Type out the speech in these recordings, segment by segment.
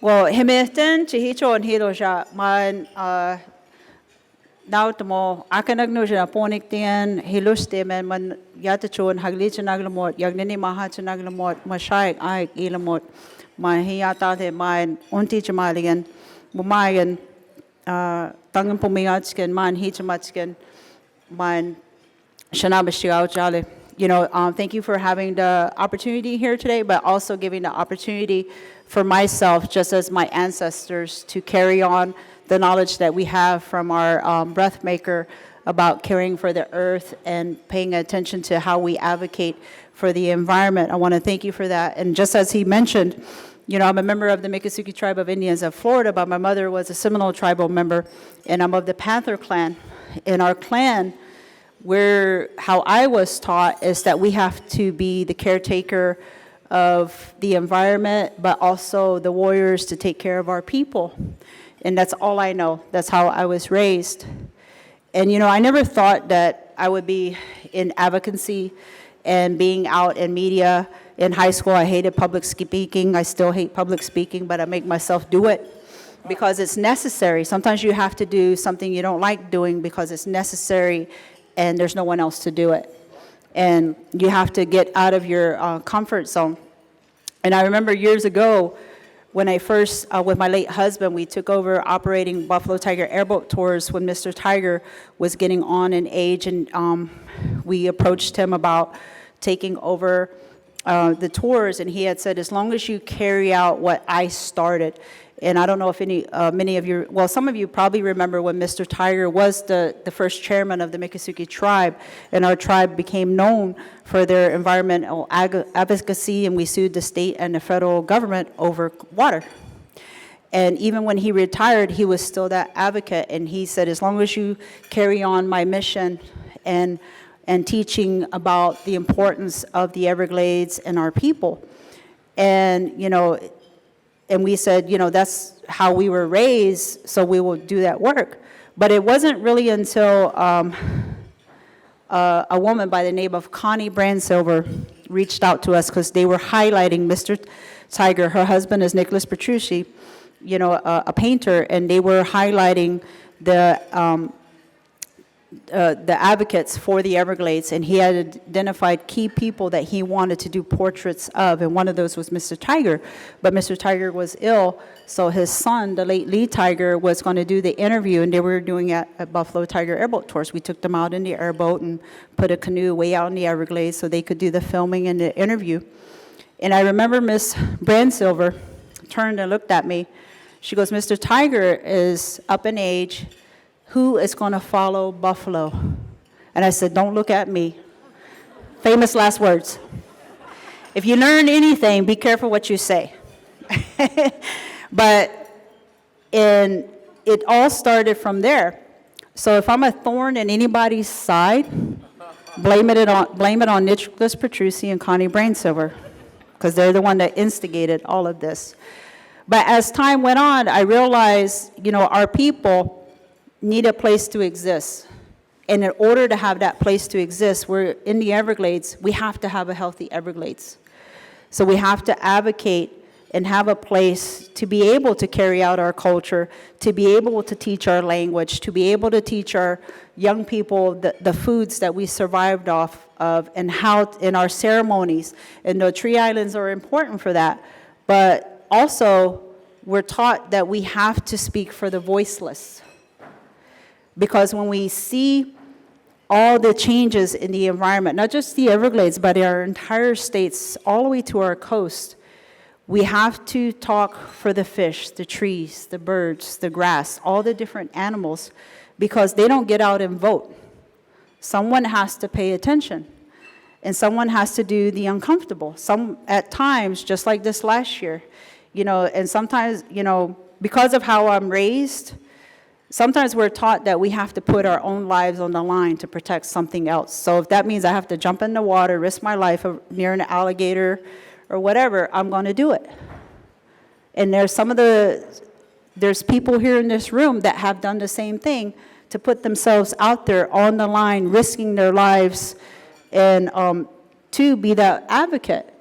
Well, himehten chihicho and hilo sha man now tomo akanagno siya ponik tiyan hilus tiyan man yata chon hagli chanaglamot yagnini maha chanaglamot mashaik ay ilamot man hiyata te man unti chamaligan bumayan tangan pumiyatskin man hichamatskin man shanabashiao jale. You know, thank you for having the opportunity here today, but also giving the opportunity for myself, just as my ancestors, to carry on the knowledge that we have from our breath maker about caring for the earth and paying attention to how we advocate for the environment. I want to thank you for that. And just as he mentioned, you know, I'm a member of the Miccosukee tribe of Indians of Florida, but my mother was a Seminole tribal member, and I'm of the Panther clan. In our clan, how I was taught is that we have to be the caretaker of the environment, but also the warriors to take care of our people. And that's all I know. That's how I was raised. And, you know, I never thought that I would be in advocacy and being out in media. In high school, I hated public speaking. I still hate public speaking, but I make myself do it because it's necessary. Sometimes you have to do something you don't like doing because it's necessary and there's no one else to do it. And you have to get out of your comfort zone. And I remember years ago, when I first, with my late husband, we took over operating Buffalo Tiger airboat tours when Mr. Tiger was getting on in age, and we approached him about taking over the tours, and he had said, as long as you carry out what I started. And I don't know if many of you, well, some of you probably remember when Mr. Tiger was the first chairman of the Miccosukee tribe, and our tribe became known for their environmental advocacy, and we sued the state and the federal government over water. And even when he retired, he was still that advocate, and he said, as long as you carry on my mission and teaching about the importance of the Everglades and our people. And, you know, and we said, you know, that's how we were raised, so we will do that work. But it wasn't really until a woman by the name of Connie Brandsilver reached out to us because they were highlighting Mr. Tiger. Her husband is Nicholas Petrucci, you know, a painter, and they were highlighting the advocates for the Everglades, and he had identified key people that he wanted to do portraits of, and one of those was Mr. Tiger. But Mr. Tiger was ill, so his son, the late Lee Tiger, was going to do the interview, and they were doing it at Buffalo Tiger airboat tours. We took them out in the airboat and put a canoe way out in the Everglades so they could do the filming and the interview. And I remember Miss Brandsilver turned and looked at me. She goes, Mr. Tiger is up in age. Who is going to follow Buffalo? And I said, don't look at me. Famous last words. If you learn anything, be careful what you say. But it all started from there. So if I'm a thorn in anybody's side, blame it on Nicholas Petrucci and Connie Brandsilver, because they're the one that instigated all of this. But as time went on, I realized, you know, our people need a place to exist. And in order to have that place to exist, we're in the Everglades, we have to have a healthy Everglades. So we have to advocate and have a place to be able to carry out our culture, to be able to teach our language, to be able to teach our young people the foods that we survived off of, and how in our ceremonies. And the tree islands are important for that. But also, we're taught that we have to speak for the voiceless. Because when we see all the changes in the environment, not just the Everglades, but our entire states, all the way to our coast, we have to talk for the fish, the trees, the birds, the grass, all the different animals, because they don't get out and vote. Someone has to pay attention, and someone has to do the uncomfortable. Some, at times, just like this last year, you know, and sometimes, you know, because of how I'm raised, sometimes we're taught that we have to put our own lives on the line to protect something else. So if that means I have to jump in the water, risk my life near an alligator or whatever, I'm going to do it. And there's people here in this room that have done the same thing to put themselves out there on the line, risking their lives, and to be that advocate.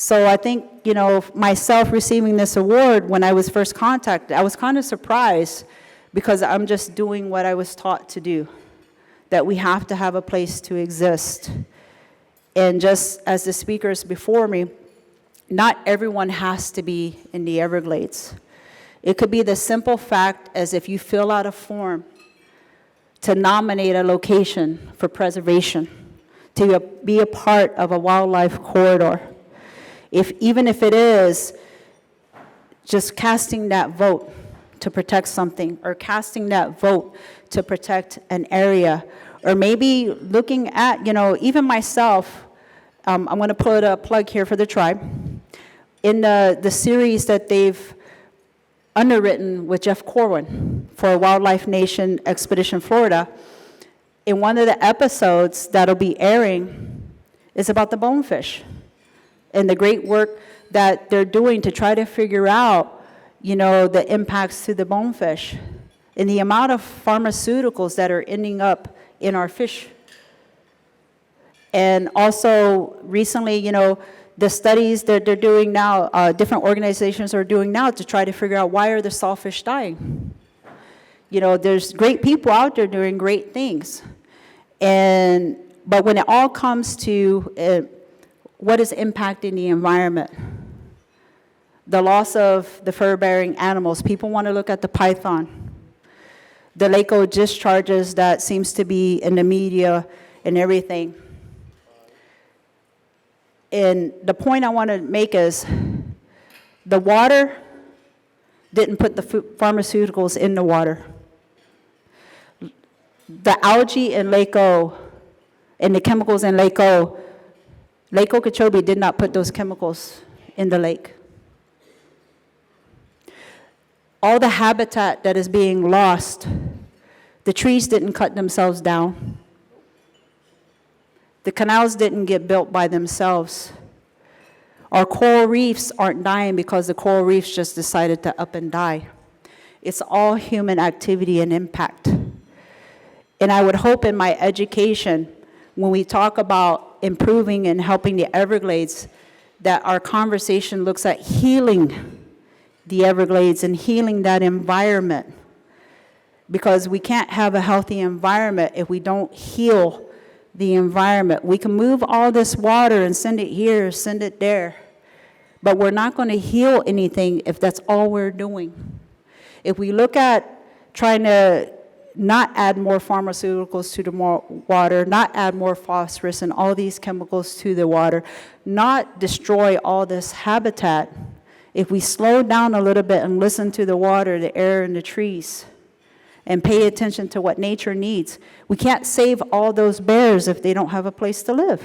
So I think, myself receiving this award, when I was first contacted, I was kind of surprised because I'm just doing what I was taught to do, that we have to have a place to exist. And just as the speakers before me, not everyone has to be in the Everglades. It could be the simple fact as if you fill out a form to nominate a location for preservation, to be a part of a wildlife corridor. Even if it is just casting that vote to protect something, or casting that vote to protect an area, or maybe looking at, even myself, I'm going to put a plug here for the tribe. In the series that they've underwritten with Jeff Corwin for Wildlife Nation Expedition Florida, in one of the episodes that'll be airing is about the bonefish and the great work that they're doing to try to figure out, the impacts to the bonefish and the amount of pharmaceuticals that are ending up in our fish. And also recently, the studies that they're doing now, different organizations are doing now to try to figure out why are the sawfish dying. There's great people out there doing great things. But when it all comes to what is impacting the environment, the loss of the fur-bearing animals, people want to look at the python, the LACO discharges that seems to be in the media and everything. And the point I want to make is the water didn't put the pharmaceuticals in the water. The algae in LACO and the chemicals in Lake Okeechobee did not put those chemicals in the lake. All the habitat that is being lost, the trees didn't cut themselves down. The canals didn't get built by themselves. Our coral reefs aren't dying because the coral reefs just decided to up and die. It's all human activity and impact. And I would hope in my education, when we talk about improving and helping the Everglades, that our conversation looks at healing the Everglades and healing that environment. Because we can't have a healthy environment if we don't heal the environment. We can move all this water and send it here, send it there. But we're not going to heal anything if that's all we're doing. If we look at trying to not add more pharmaceuticals to the water, not add more phosphorus and all these chemicals to the water, not destroy all this habitat, if we slow down a little bit and listen to the water, the air, and the trees, and pay attention to what nature needs, we can't save all those bears if they don't have a place to live.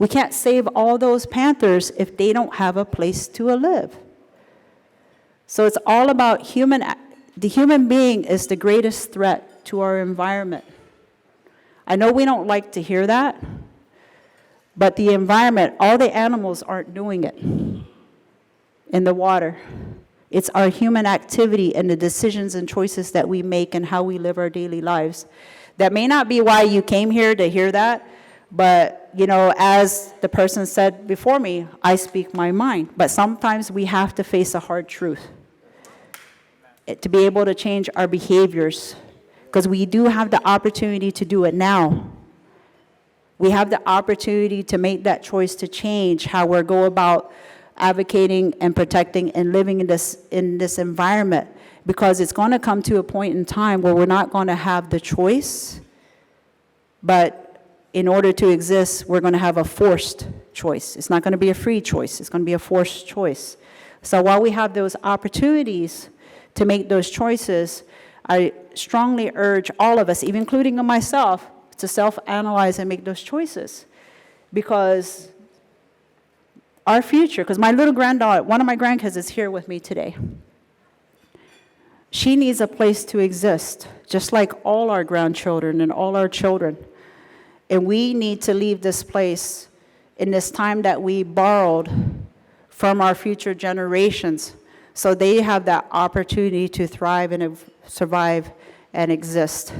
We can't save all those panthers if they don't have a place to live. So it's all about the human being is the greatest threat to our environment. I know we don't like to hear that, but the environment, all the animals aren't doing it in the water. It's our human activity and the decisions and choices that we make and how we live our daily lives. That may not be why you came here to hear that, but, as the person said before me, I speak my mind. But sometimes we have to face a hard truth to be able to change our behaviors, because we do have the opportunity to do it now. We have the opportunity to make that choice to change how we go about advocating and protecting and living in this environment, because it's going to come to a point in time where we're not going to have the choice, but in order to exist, we're going to have a forced choice. It's not going to be a free choice. It's going to be a forced choice. So while we have those opportunities to make those choices, I strongly urge all of us, even including myself, to self-analyze and make those choices. Because our future, because my little granddaughter, one of my grandkids is here with me today. She needs a place to exist, just like all our grandchildren and all our children. And we need to leave this place in this time that we borrowed from our future generations, so they have that opportunity to thrive and survive and exist.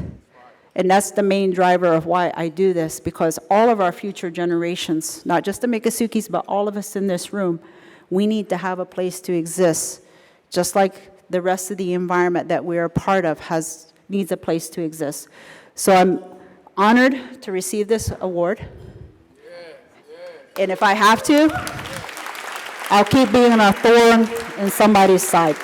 And that's the main driver of why I do this, because all of our future generations, not just the Miccosukes, but all of us in this room, we need to have a place to exist, just like the rest of the environment that we're a part of needs a place to exist. So I'm honored to receive this award. And if I have to, I'll keep being a thorn in somebody's side.